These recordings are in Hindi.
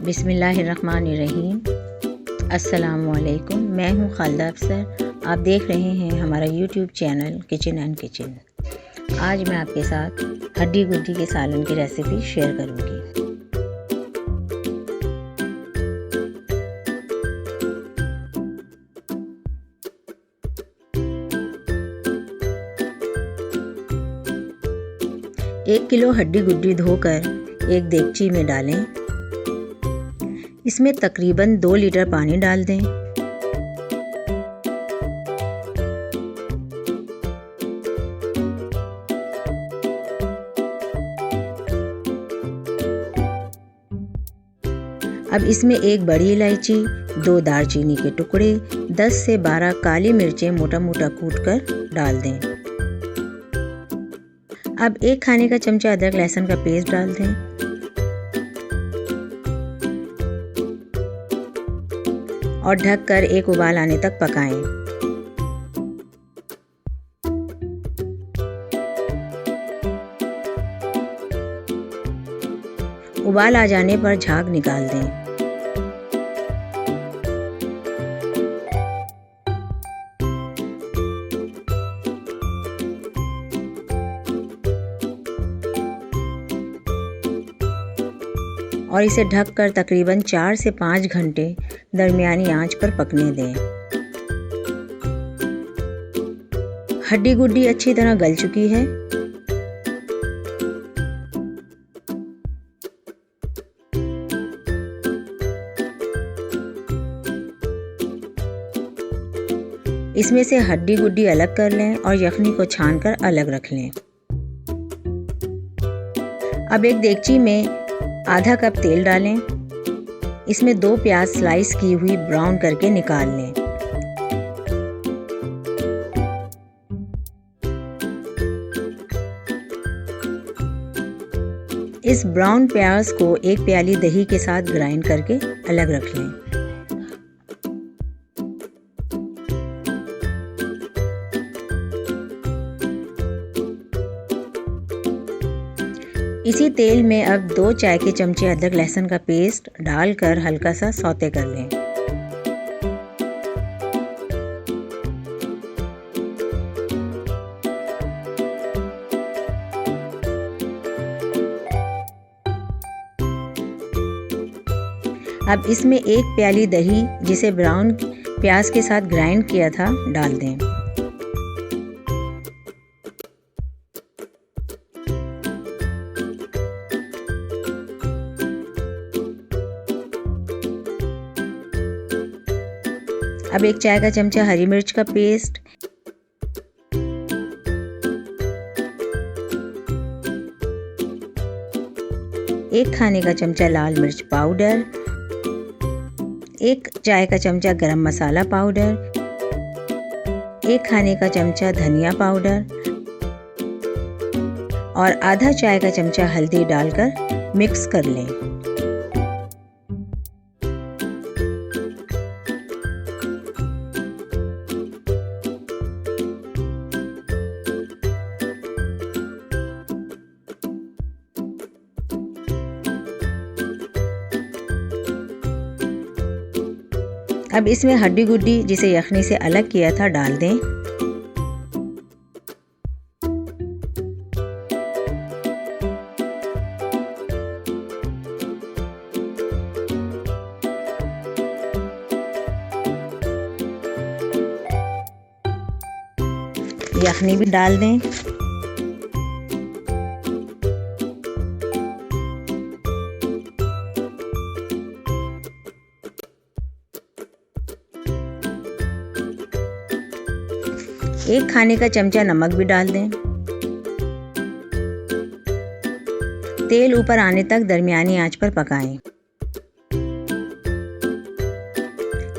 बिस्मिल्लाहिर्रहमानिर्रहीम। अस्सलामुअलैकुम। मैं हूँ खालिदा अफसर। आप देख रहे हैं हमारा YouTube channel kitchen and kitchen. आज मैं आपके साथ हड्डी गुड्डी के सालन की रेसिपी शेयर करूँगी। एक किलो हड्डी गुड्डी धोकर एक देगची में डालें। इसमें तकरीबन 2 लीटर पानी डाल दें। अब इसमें एक बड़ी इलायची, 2 दालचीनी के टुकड़े, 10 से 12 काली मिर्चें मोटा मोटा कूटकर डाल दें। अब 1 खाने का चमचा अदरक लहसुन का पेस्ट डाल दें। और ढककर एक उबाल आने तक पकाएं। उबाल आ जाने पर झाग निकाल दें। और इसे ढककर तकरीबन 4 से 5 घंटे दरमियानी आंच पर पकने दें। हड्डी गुड्डी अच्छी तरह गल चुकी है। इसमें से हड्डी गुड्डी अलग कर लें और यखनी को छानकर अलग रख लें। अब एक देगची में आधा कप तेल डालें। इसमें 2 प्याज स्लाइस की हुई ब्राउन करके निकाल लें। इस ब्राउन प्याज को एक प्याली दही के साथ ग्राइंड करके अलग रख लें। इसी तेल में अब 2 चाय के चमचे अदरक लहसुन का पेस्ट डालकर हल्का सा सौते कर लें। अब इसमें 1 प्याली दही जिसे ब्राउन प्याज के साथ ग्राइंड किया था डाल दें। अब 1 चाय का चमचा हरी मिर्च का पेस्ट, एक खाने का चमचा लाल मिर्च पाउडर, 1 चाय का चमचा गरम मसाला पाउडर, 1 खाने का चमचा धनिया पाउडर और आधा चाय का चमचा हल्दी डालकर मिक्स कर लें। अब इसमें हड्डी गुड्डी जिसे यखनी से अलग किया था डाल दें। यखनी भी डाल दें। एक खाने का चमचा नमक भी डाल दें। तेल ऊपर आने तक दरमियानी आंच पर पकाएं।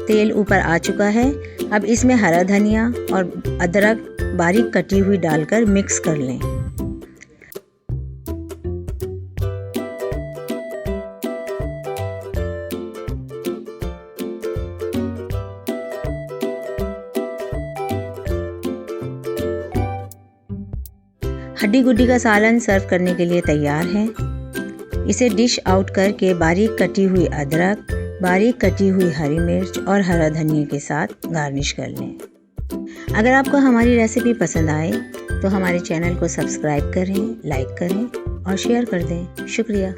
तेल ऊपर आ चुका है। अब इसमें हरा धनिया और अदरक बारीक कटी हुई डालकर मिक्स कर लें। हड्डी गुड्डी का सालन सर्व करने के लिए तैयार है। इसे डिश आउट करके बारीक कटी हुई अदरक, बारीक कटी हुई हरी मिर्च और हरा धनिया के साथ गार्निश कर लें। अगर आपको हमारी रेसिपी पसंद आए तो हमारे चैनल को सब्सक्राइब करें, लाइक करें और शेयर कर दें। शुक्रिया।